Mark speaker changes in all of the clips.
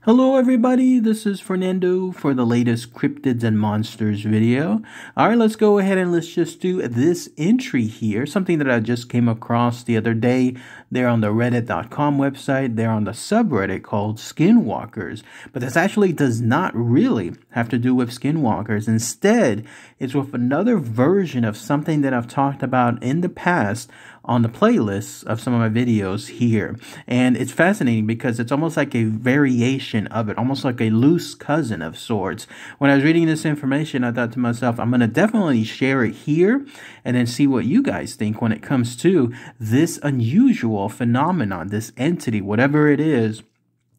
Speaker 1: Hello everybody, this is Fernando for the latest Cryptids and Monsters video. Alright, let's go ahead and let's just do this entry here, something that I just came across the other day. They're on the reddit.com website, they're on the subreddit called Skinwalkers. But this actually does not really have to do with Skinwalkers. Instead, it's with another version of something that I've talked about in the past on the playlists of some of my videos here. And it's fascinating because it's almost like a variation of it, almost like a loose cousin of sorts. When I was reading this information, I thought to myself, I'm going to definitely share it here and then see what you guys think when it comes to this unusual phenomenon, this entity, whatever it is,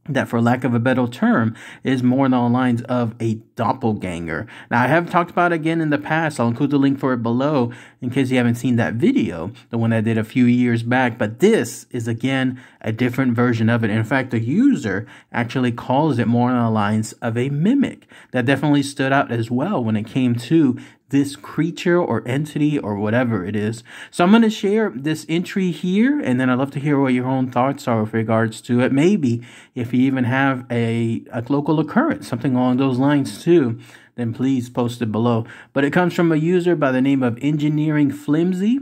Speaker 1: that, for lack of a better term, is more along the lines of a doppelganger. Now, I have talked about it again in the past. I'll include the link for it below in case you haven't seen that video, the one I did a few years back. But this is, again, a different version of it. In fact, the user actually calls it more along the lines of a mimic. That definitely stood out as well when it came to this creature or entity or whatever it is. So I'm going to share this entry here, and then I'd love to hear what your own thoughts are with regards to it. Maybe if you even have a local occurrence, something along those lines too, then please post it below. But it comes from a user by the name of Engineering Flimsy,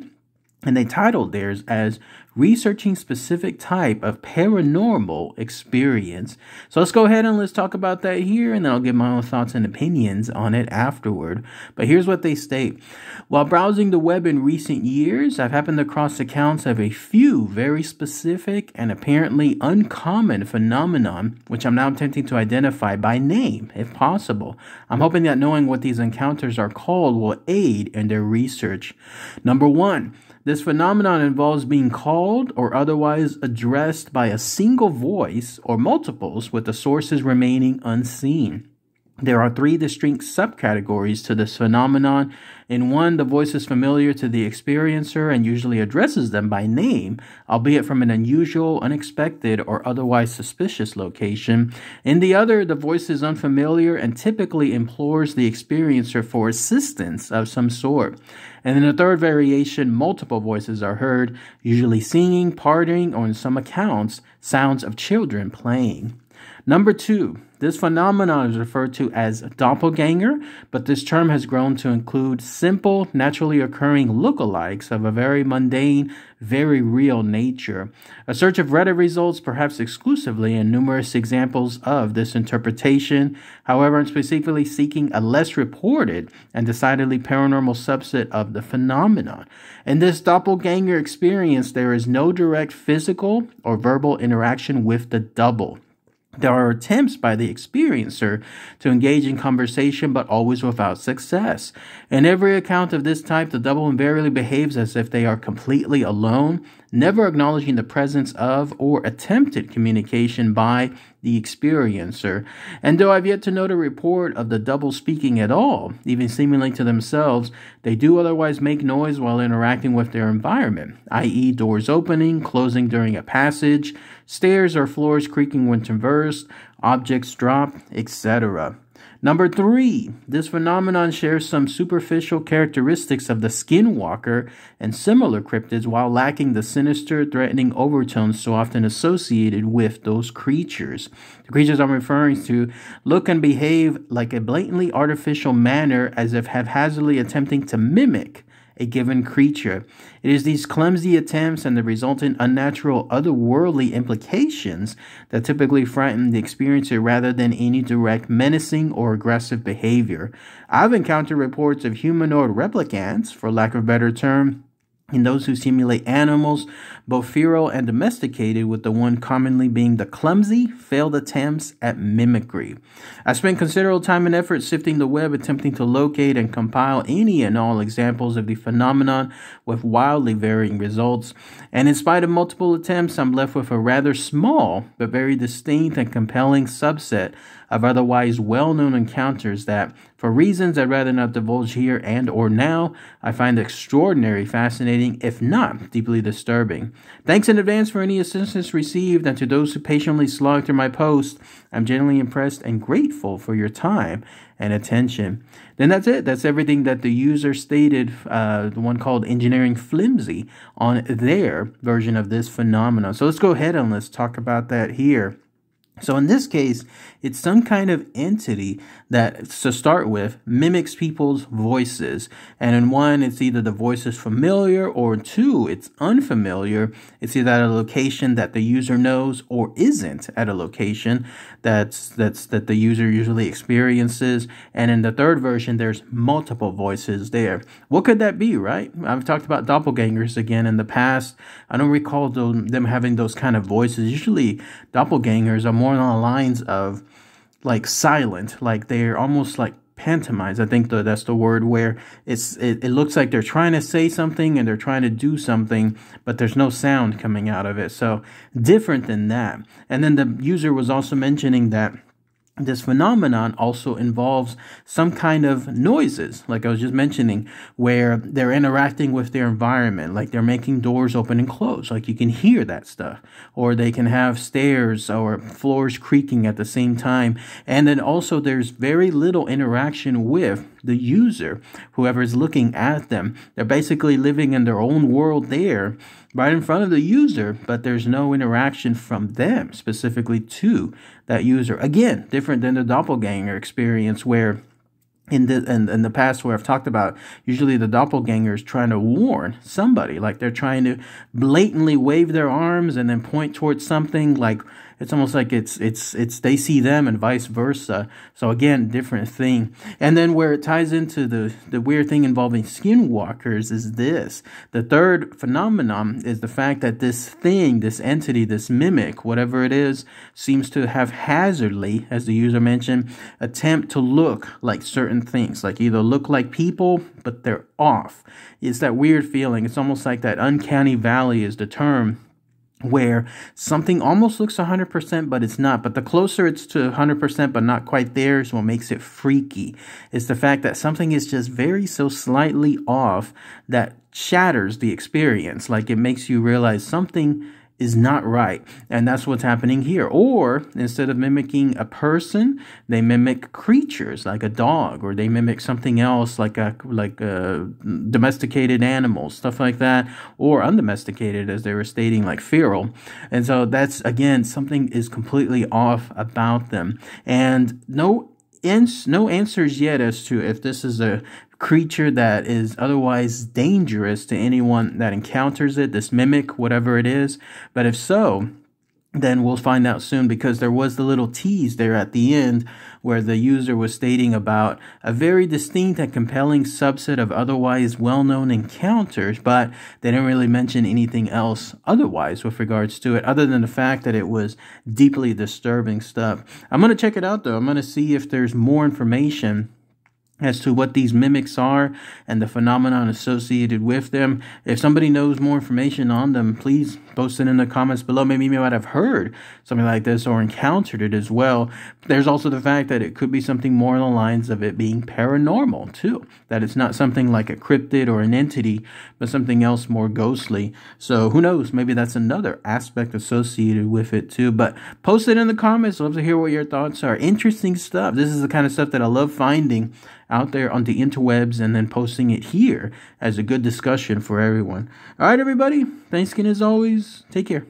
Speaker 1: and they titled theirs as Researching Specific Type of Paranormal Experience. So let's go ahead and let's talk about that here, and then I'll give my own thoughts and opinions on it afterward. But here's what they state. While browsing the web in recent years, I've happened across accounts of a few very specific and apparently uncommon phenomenon, which I'm now attempting to identify by name, if possible. I'm hoping that knowing what these encounters are called will aid in their research. Number one, this phenomenon involves being called or otherwise addressed by a single voice or multiples, with the sources remaining unseen. There are three distinct subcategories to this phenomenon. In one, the voice is familiar to the experiencer and usually addresses them by name, albeit from an unusual, unexpected, or otherwise suspicious location. In the other, the voice is unfamiliar and typically implores the experiencer for assistance of some sort. And in the third variation, multiple voices are heard, usually singing, partying, or in some accounts, sounds of children playing. Number two, this phenomenon is referred to as doppelganger, but this term has grown to include simple, naturally occurring lookalikes of a very mundane, very real nature. A search of Reddit results perhaps exclusively in numerous examples of this interpretation. However, I'm specifically seeking a less reported and decidedly paranormal subset of the phenomenon. In this doppelganger experience, there is no direct physical or verbal interaction with the double. There are attempts by the experiencer to engage in conversation, but always without success. In every account of this type, the double invariably behaves as if they are completely alone, never acknowledging the presence of or attempted communication by the experiencer. And though I've yet to note a report of the double speaking at all, even seemingly to themselves, they do otherwise make noise while interacting with their environment, i.e. doors opening, closing during a passage, stairs or floors creaking when traversed, objects dropped, etc. Number three, this phenomenon shares some superficial characteristics of the skinwalker and similar cryptids while lacking the sinister, threatening overtones so often associated with those creatures. The creatures I'm referring to look and behave like a blatantly artificial manner, as if haphazardly attempting to mimic a given creature. It is these clumsy attempts and the resultant unnatural, otherworldly implications that typically frighten the experiencer rather than any direct menacing or aggressive behavior. I've encountered reports of humanoid replicants, for lack of a better term, in those who simulate animals, both feral and domesticated, with the one commonly being the clumsy, failed attempts at mimicry. I spent considerable time and effort sifting the web, attempting to locate and compile any and all examples of the phenomenon with wildly varying results. And in spite of multiple attempts, I'm left with a rather small but very distinct and compelling subset of otherwise well-known encounters that, for reasons I'd rather not divulge here and or now, I find extraordinary, fascinating, if not deeply disturbing. Thanks in advance for any assistance received, and to those who patiently slog through my post, I'm genuinely impressed and grateful for your time and attention. Then that's it. That's everything that the user stated, the one called Engineering Flimsy, on their version of this phenomenon. So let's go ahead and let's talk about that here. So in this case, it's some kind of entity that, to start with, mimics people's voices. And in one, it's either the voice is familiar, or two, it's unfamiliar. It's either at a location that the user knows or isn't at a location that the user usually experiences. And in the third version, there's multiple voices there. What could that be, right? I've talked about doppelgangers again in the past. I don't recall them having those kind of voices. Usually doppelgangers are more along the lines of like silent, like they're almost like pantomimes. I think that's the word, where it looks like they're trying to say something and they're trying to do something, but there's no sound coming out of it. So different than that. And then the user was also mentioning that this phenomenon also involves some kind of noises, like I was just mentioning, where they're interacting with their environment, like they're making doors open and close, like you can hear that stuff, or they can have stairs or floors creaking at the same time. And then also there's very little interaction with the user, whoever is looking at them. They're basically living in their own world there, right in front of the user, but there's no interaction from them specifically to that user. Again, different than the doppelganger experience, where in the past, where I've talked about, usually the doppelganger is trying to warn somebody, like they're trying to blatantly wave their arms and then point towards something, like it's almost like it's they see them and vice versa. So again, different thing. And then where it ties into the weird thing involving skinwalkers is this. The third phenomenon is the fact that this thing, this entity, this mimic, whatever it is, seems to have hazardly, as the user mentioned, attempt to look like certain things, like either look like people, but they're off. It's that weird feeling. It's almost like that uncanny valley is the term, where something almost looks 100%, but it's not. But the closer it's to 100%, but not quite there, is what makes it freaky. It's the fact that something is just very so slightly off that shatters the experience. Like it makes you realize something is not right. And that's what's happening here. Or instead of mimicking a person, they mimic creatures like a dog, or they mimic something else like a domesticated animals, stuff like that, or undomesticated, as they were stating, like feral. And so that's, again, something is completely off about them. And no answers yet as to if this is a creature that is otherwise dangerous to anyone that encounters it, this mimic, whatever it is. But if so, then we'll find out soon, because there was the little tease there at the end where the user was stating about a very distinct and compelling subset of otherwise well-known encounters, but they didn't really mention anything else otherwise with regards to it, other than the fact that it was deeply disturbing stuff. I'm going to check it out, though. I'm going to see if there's more information as to what these mimics are and the phenomenon associated with them. If somebody knows more information on them, please post it in the comments below. Maybe you might have heard something like this or encountered it as well. There's also the fact that it could be something more along the lines of it being paranormal too, that it's not something like a cryptid or an entity, but something else more ghostly. So who knows, maybe that's another aspect associated with it too. But post it in the comments. I'd love to hear what your thoughts are. Interesting stuff. This is the kind of stuff that I love finding out there on the interwebs and then posting it here as a good discussion for everyone. All right, everybody. Thanks again as always. Take care.